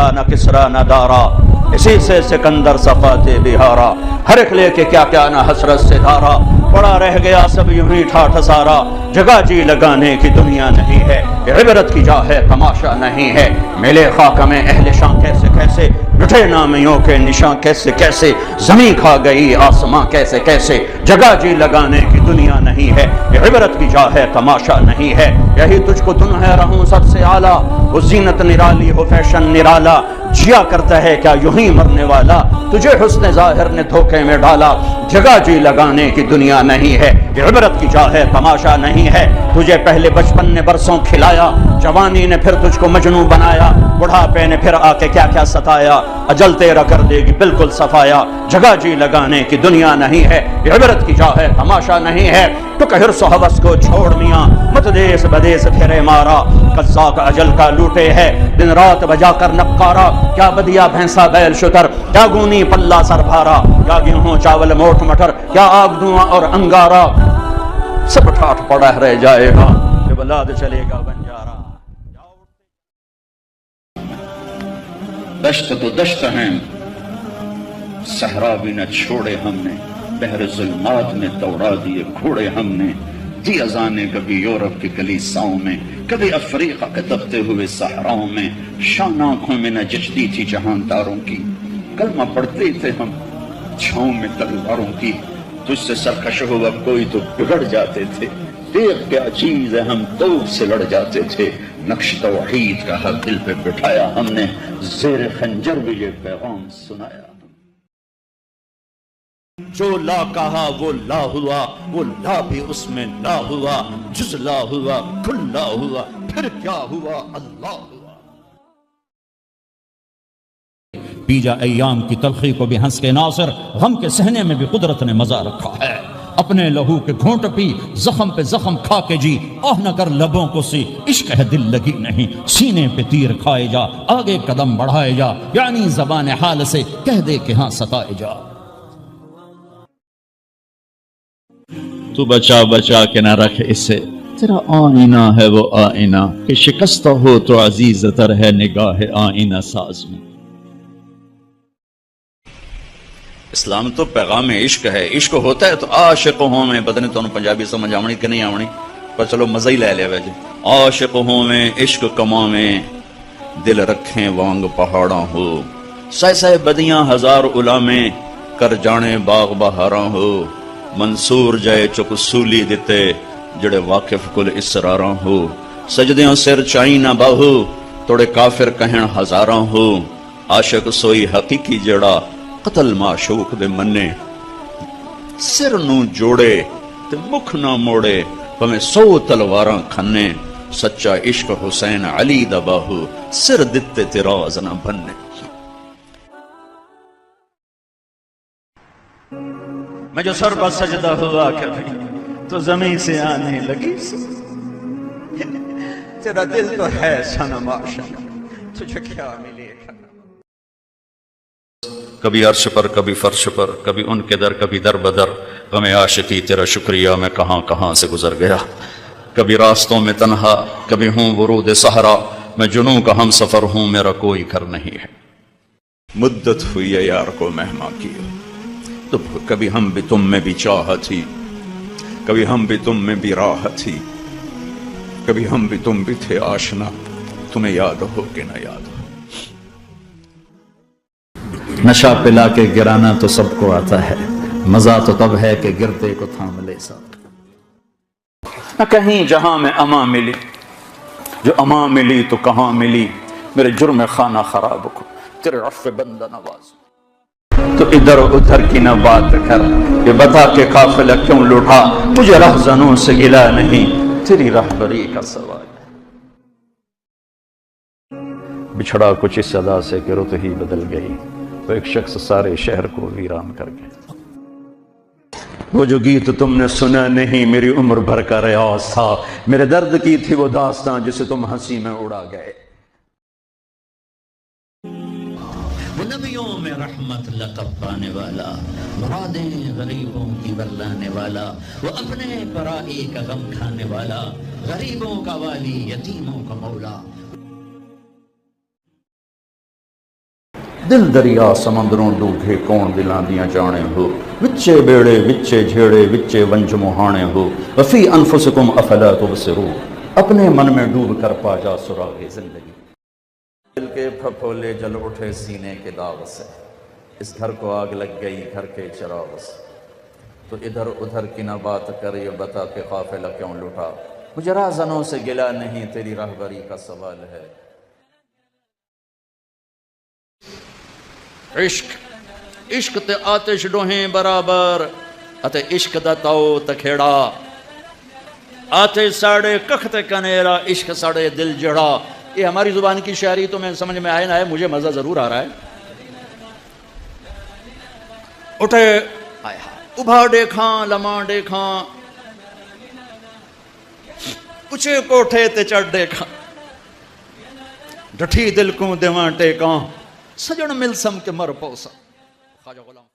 نہ کسرا نہ دارا، اسی سے سکندر صفات بہارا، ہر ایک لے کے کیا کیا نہ حسرت سے دھارا، پڑا رہ گیا سب یوں ہی ٹھاٹھ سارا، جگہ جی لگانے کی دنیا نہیں ہے، عبرت کی جا ہے تماشا نہیں ہے، ملے خاک میں اہل شان کیسے کیسے، مٹھے نامیوں کے نشاں کیسے کیسے، زمین کھا گئی آسماں کیسے کیسے، جگہ جی لگانے کی دنیا نہیں ہے، عبرت کی جا ہے تماشا نہیں ہے، یہی تجھ کو دنیا رہوں سب سے اعلیٰ، وہ زینت نرالی ہو فیشن نرالا، جیا کرتا ہے کیا یوں ہی مرنے والا، تجھے حسن ظاہر نے دھوکے میں ڈالا، جگہ جی لگانے کی دنیا نہیں ہے، عبرت کی جا ہے تماشا نہیں ہے، تجھے پہلے بچپن نے برسوں کھلایا، جوانی نے پھر تجھ کو مجنوں بنایا، بڑھاپے نے پھر آ کے کیا کیا ستایا، اجل تیرا کر دے گی بالکل صفایا، جگہ جی لگانے کی دنیا نہیں ہے، عبرت کی جا ہے تماشا نہیں ہے، تو کہ حرص و ہوس کو چھوڑ میاں، مت دیس بدیس پھرے مارا، قزاق اجل کا لوٹے ہے، دن رات بجا کر نقارا، کیا بدیا بھینسا بیل شتر، کیا گونی پلہ سر بھارا، کیا گیہوں چاول موٹ مٹر، کیا آگ دھواں اور انگارا، سب ٹھاٹھ پڑا رہ جائے گا، جب اولاد چلے گا بنجارا۔ دشت تو دشت ہیں، صحرا بھی نہ چھوڑے ہم نے، بحر ظلمات میں دوڑا دیے گھوڑے ہم نے، دی اذانیں کبھی یورپ کی کلیساؤں میں، کبھی افریقہ کے دبتے ہوئے صحراؤں میں، شان آنکھوں میں نہ جچتی تھی جہانداروں کی، کلمہ پڑھتے تھے ہم چھاؤں میں تلواروں کی، تجھ سے سرکش ہو اب کوئی تو بگڑ جاتے تھے، دیکھ کیا چیز ہے ہم توپ سے لڑ جاتے تھے، نقش توحید کا ہر دل پہ بٹھایا ہم نے، زیر خنجر بھی یہ پیغام سنایا۔ جو لا کہا وہ لا ہوا، وہ لا بھی اس میں لا ہوا، جز لا ہوا کل لا ہوا، پھر کیا ہوا اللہ ہوا۔ بیجا ایام کی تلخی کو بھی ہنس کے ناصر، غم کے سہنے میں بھی قدرت نے مزہ رکھا ہے، اپنے لہو کے گھونٹ پی، زخم پہ زخم کھا کے جی، آہ نہ کر لبوں کو سی، عشق ہے دل لگی نہیں، سینے پہ تیر کھائے جا، آگے قدم بڑھائے جا، یعنی زبان حال سے کہہ دے کہ ہاں ستائے جا۔ تو بچا بچا کے نہ رکھ اسے، تیرا آئینہ ہے وہ آئینہ، کہ شکستہ ہو تو عزیز تر ہے نگاہ آئینہ ساز میں۔ اسلام تو پیغام عشق ہے، عشق ہوتا ہے تو عاشق ہوں میں، پتہ نہیں تو پنجابی سمجھ آونی کہ نہیں آونی، پر چلو مزہ ہی لے لیا ویسے، عاشق ہوں میں عشق کماں میں، دل رکھیں وانگ پہاڑاں ہو، سہ سہ بدیاں ہزار علامیں، کر جانے باغ بہاراں ہو، منصور جائے چک سولی دیتے، جڑے واقف کل اسراراں ہو، سجدیاں سر چائی نہ باہو، توڑے کافر کہن ہزاراں ہو، عاشق سوئی حقیقی جڑا، قتل معشوق دے منے، سر نو جوڑے تے مکھ نہ موڑے، پمیں 100 تلواراں کھنے، سچا عشق حسین علی دا باہو، سر دتے تراز نہ بننے۔ میں جو سر پر سجدہ ہوا کبھی تو زمین سے آنے لگی، تیرا دل تو ہے صنم عاشق، تجھے کیا ملے گا؟ کبھی عرش پر کبھی فرش پر، کبھی ان کے در کبھی در بدر، غم عاشقی تیرا شکریہ میں کہاں کہاں سے گزر گیا، کبھی راستوں میں تنہا کبھی ہوں ورود صحرا، میں جنوں کا ہم سفر ہوں میرا کوئی گھر نہیں ہے، مدت ہوئی ہے یار کو مہما کی، تو کبھی ہم بھی تم میں بھی چاہت تھی، کبھی ہم بھی تم میں بھی راحت تھی، کبھی ہم بھی تم بھی تھے آشنا، تمہیں یاد ہو کہ نہ یاد ہو۔ نشہ پلا کے گرانا تو سب کو آتا ہے، مزہ تو تب ہے کہ گرتے کو تھام لے ساتھ۔ نہ کہیں جہاں میں اما ملی، جو اما ملی تو کہاں ملی، میرے جرم خانہ خراب کو تیرے عفو بندہ نواز، تو ادھر ادھر کی نہ بات کر، یہ بتا کہ قافلہ کیوں لوٹا، مجھے رہزنوں سے گلا نہیں، تیری رہبری کا سوال ہے۔ بچھڑا کچھ اس ادا سے کہ رت ہی بدل گئی، تو ایک شخص سارے شہر کو ویران کر گیا۔ وہ جو گیت تم نے سنا نہیں میری عمر بھر کا ریاض تھا، میرے درد کی تھی وہ داستان جسے تم ہنسی میں اڑا گئے۔ وہ نبیوں میں رحمت لقب پانے والا، مرادیں غریبوں کی بتلانے والا، وہ اپنے پرائی کا غم کھانے والا، غریبوں کا والی یتیموں کا مولا، دل دریا سمندروں ڈوبے کون دلاں دیاں جانے ہو وچے بیڑے وچے جھیڑے وچے ونج مہانے ہو وفی انفسکم افلا تبصرون اپنے من میں ڈوب کر پا جا سراغ زندگی دل کے پھپھولے جل اٹھے سینے کے داغ سے اس گھر کو آگ لگ گئی گھر کے چراغ سے تو ادھر ادھر کی نہ بات کر یہ بتا کہ قافلہ کیوں لٹا مجھے راہزنوں سے گلا نہیں تیری راہبری کا سوال ہے عشق تے آتش ڈوہیں برابر اتے عشق دا تاؤ تکھیڑا آتش ساڑے کخ تے کنیرا عشق ساڑے دل جڑا یہ ہماری زبان کی شاعری تو میں سمجھ میں آئے نہ آئے مجھے مزہ ضرور آ رہا ہے اٹھے ابھا دیکھاں لمحہ دیکھاں اچھے کوٹھے تے چڑھ دیکھاں ڈٹھی دل کو دیواں ٹیکاں سجن مل سم کے مر پوسا خواجہ غلام